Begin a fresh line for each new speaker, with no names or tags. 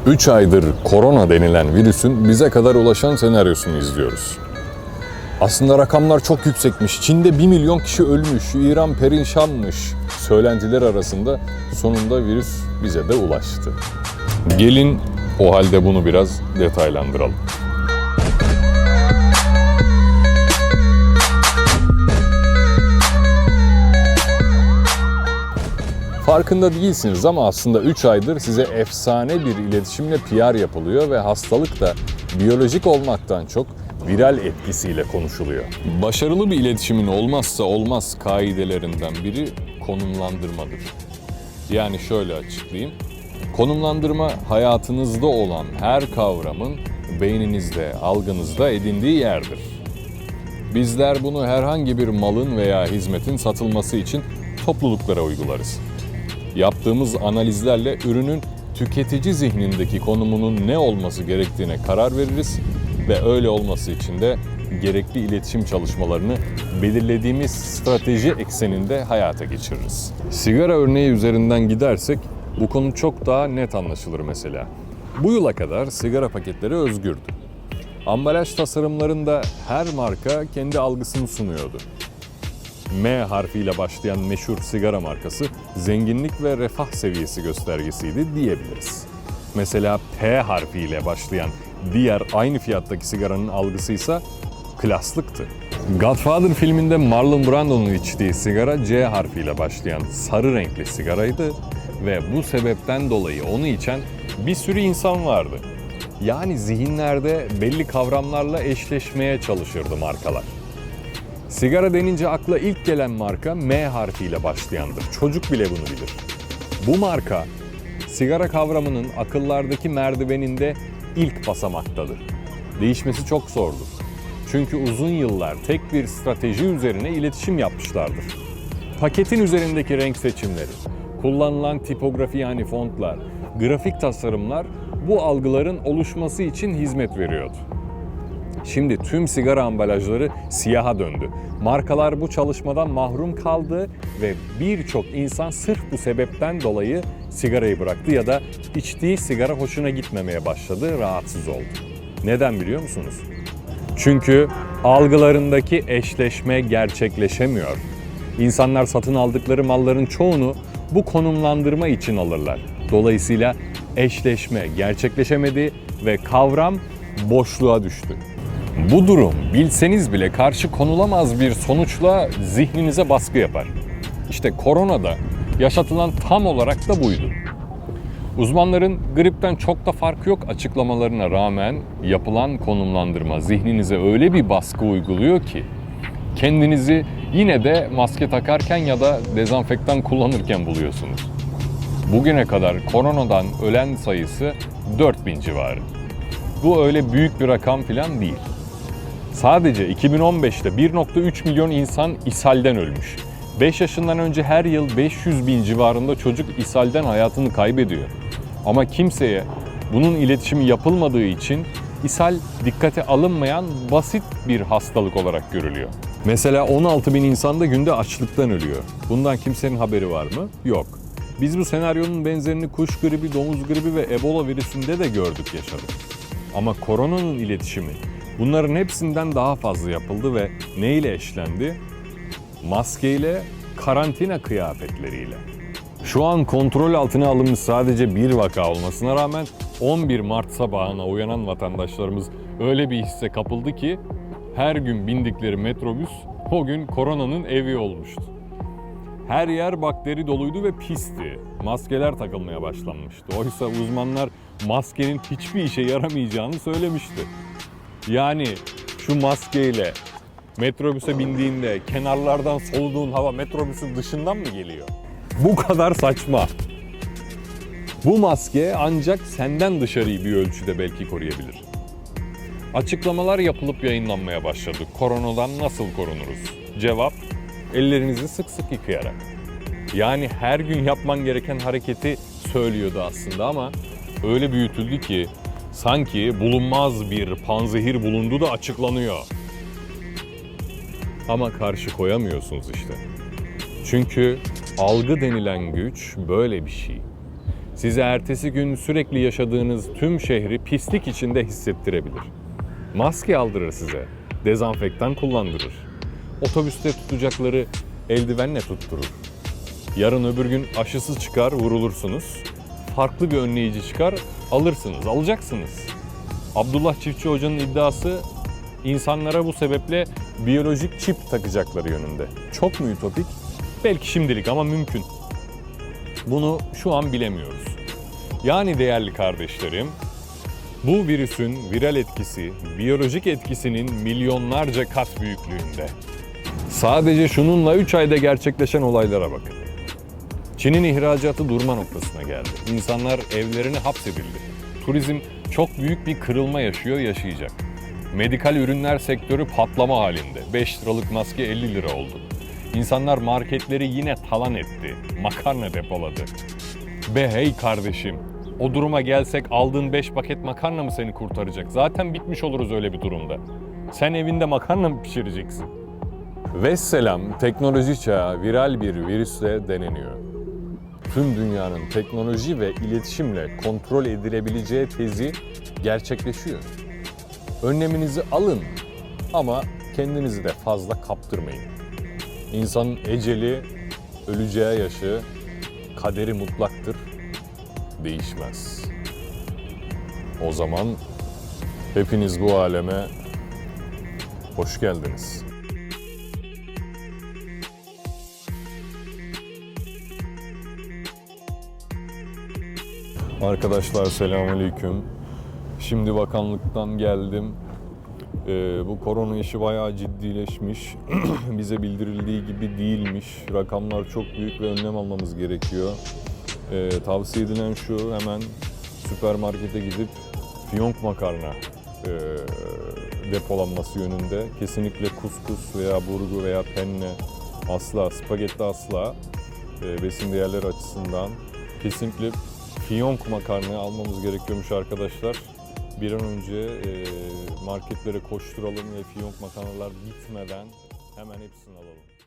3 aydır korona denilen virüsün bize kadar ulaşan senaryosunu izliyoruz. Aslında rakamlar çok yüksekmiş. Çin'de 1 milyon kişi ölmüş, İran perişanmış söylentiler arasında sonunda virüs bize de ulaştı. Gelin o halde bunu biraz detaylandıralım. Farkında değilsiniz ama aslında 3 aydır size efsane bir iletişimle PR yapılıyor ve hastalık da biyolojik olmaktan çok viral etkisiyle konuşuluyor. Başarılı bir iletişimin olmazsa olmaz kaidelerinden biri konumlandırmadır. Yani şöyle açıklayayım. Konumlandırma hayatınızda olan her kavramın beyninizde, algınızda edindiği yerdir. Bizler bunu herhangi bir malın veya hizmetin satılması için topluluklara uygularız. Yaptığımız analizlerle ürünün tüketici zihnindeki konumunun ne olması gerektiğine karar veririz ve öyle olması için de gerekli iletişim çalışmalarını belirlediğimiz strateji ekseninde hayata geçiririz. Sigara örneği üzerinden gidersek bu konu çok daha net anlaşılır mesela. Bu yıla kadar sigara paketleri özgürdü. Ambalaj tasarımlarında her marka kendi algısını sunuyordu. M harfiyle başlayan meşhur sigara markası zenginlik ve refah seviyesi göstergesiydi diyebiliriz. Mesela P harfiyle başlayan diğer aynı fiyattaki sigaranın algısıysa klaslıktı. Godfather filminde Marlon Brando'nun içtiği sigara C harfiyle başlayan sarı renkli sigaraydı ve bu sebepten dolayı onu içen bir sürü insan vardı. Yani zihinlerde belli kavramlarla eşleşmeye çalışırdı markalar. Sigara denince akla ilk gelen marka M harfiyle başlayandır. Çocuk bile bunu bilir. Bu marka, sigara kavramının akıllardaki merdiveninde ilk basamaktadır. Değişmesi çok zordur. Çünkü uzun yıllar tek bir strateji üzerine iletişim yapmışlardır. Paketin üzerindeki renk seçimleri, kullanılan tipografi yani fontlar, grafik tasarımlar bu algıların oluşması için hizmet veriyordu. Şimdi tüm sigara ambalajları siyaha döndü. Markalar bu çalışmadan mahrum kaldı ve birçok insan sırf bu sebepten dolayı sigarayı bıraktı ya da içtiği sigara hoşuna gitmemeye başladı, rahatsız oldu. Neden biliyor musunuz? Çünkü algılarındaki eşleşme gerçekleşemiyor. İnsanlar satın aldıkları malların çoğunu bu konumlandırma için alırlar. Dolayısıyla eşleşme gerçekleşemedi ve kavram boşluğa düştü. Bu durum bilseniz bile karşı konulamaz bir sonuçla zihninize baskı yapar. İşte koronada yaşatılan tam olarak da buydu. Uzmanların gripten çok da fark yok açıklamalarına rağmen yapılan konumlandırma zihninize öyle bir baskı uyguluyor ki kendinizi yine de maske takarken ya da dezenfektan kullanırken buluyorsunuz. Bugüne kadar koronadan ölen sayısı 4000 civarı. Bu öyle büyük bir rakam falan değil. Sadece 2015'te 1,3 milyon insan ishalden ölmüş. 5 yaşından önce her yıl 500 bin civarında çocuk ishalden hayatını kaybediyor. Ama kimseye bunun iletişimi yapılmadığı için ishal dikkate alınmayan basit bir hastalık olarak görülüyor. Mesela 16 bin insan da günde açlıktan ölüyor. Bundan kimsenin haberi var mı? Yok. Biz bu senaryonun benzerini kuş gribi, domuz gribi ve Ebola virüsünde de gördük, yaşadık. Ama koronanın iletişimi bunların hepsinden daha fazla yapıldı ve neyle eşlendi? Maskeyle, karantina kıyafetleriyle. Şu an kontrol altına alınmış sadece bir vaka olmasına rağmen 11 Mart sabahına uyanan vatandaşlarımız öyle bir hisse kapıldı ki her gün bindikleri metrobüs o gün koronanın evi olmuştu. Her yer bakteri doluydu ve pisti. Maskeler takılmaya başlanmıştı. Oysa uzmanlar maskenin hiçbir işe yaramayacağını söylemişti. Yani şu maskeyle metrobüse bindiğinde kenarlardan soluduğun hava metrobüsün dışından mı geliyor? Bu kadar saçma. Bu maske ancak senden dışarıyı bir ölçüde belki koruyabilir. Açıklamalar yapılıp yayınlanmaya başladı. Koronadan nasıl korunuruz? Cevap, ellerinizi sık sık yıkayarak. Yani her gün yapman gereken hareketi söylüyordu aslında ama öyle büyütüldü ki sanki bulunmaz bir panzehir bulundu da açıklanıyor. Ama karşı koyamıyorsunuz işte. Çünkü algı denilen güç böyle bir şey. Size ertesi gün sürekli yaşadığınız tüm şehri pislik içinde hissettirebilir. Maske aldırır size, dezenfektan kullandırır. Otobüste tutacakları eldivenle tutturur. Yarın öbür gün aşısı çıkar, vurulursunuz. Farklı bir önleyici çıkar, alırsınız, alacaksınız. Abdullah Çiftçi Hoca'nın iddiası insanlara bu sebeple biyolojik çip takacakları yönünde. Çok mu ütopik? Belki şimdilik ama mümkün. Bunu şu an bilemiyoruz. Yani değerli kardeşlerim, bu virüsün viral etkisi, biyolojik etkisinin milyonlarca kat büyüklüğünde. Sadece şununla 3 ayda gerçekleşen olaylara bakın. Çin'in ihracatı durma noktasına geldi. İnsanlar evlerine hapsedildi. Turizm çok büyük bir kırılma yaşayacak. Medikal ürünler sektörü patlama halinde. 5 liralık maske 50 lira oldu. İnsanlar marketleri yine talan etti. Makarna depoladı. Be hey kardeşim, o duruma gelsek aldığın 5 paket makarna mı seni kurtaracak? Zaten bitmiş oluruz öyle bir durumda. Sen evinde makarna mı pişireceksin? Vesselam, teknoloji çağı viral bir virüsle deneniyor. Tüm dünyanın teknoloji ve iletişimle kontrol edilebileceği tezi gerçekleşiyor. Önleminizi alın ama kendinizi de fazla kaptırmayın. İnsanın eceli, öleceği yaşı, kaderi mutlaktır, değişmez. O zaman hepiniz bu aleme hoş geldiniz. Arkadaşlar selamünaleyküm. Şimdi bakanlıktan geldim. Bu korona işi bayağı ciddileşmiş. Bize bildirildiği gibi değilmiş. Rakamlar çok büyük ve önlem almamız gerekiyor. Tavsiye edilen şu, hemen süpermarkete gidip fiyonk makarna depolanması yönünde. Kesinlikle kuskus veya burgu veya penne asla, spagetti asla besin değerleri açısından kesinlikle fiyonk makarna almamız gerekiyormuş arkadaşlar. Bir an önce marketlere koşturalım ve fiyonk makarnalar bitmeden hemen hepsini alalım.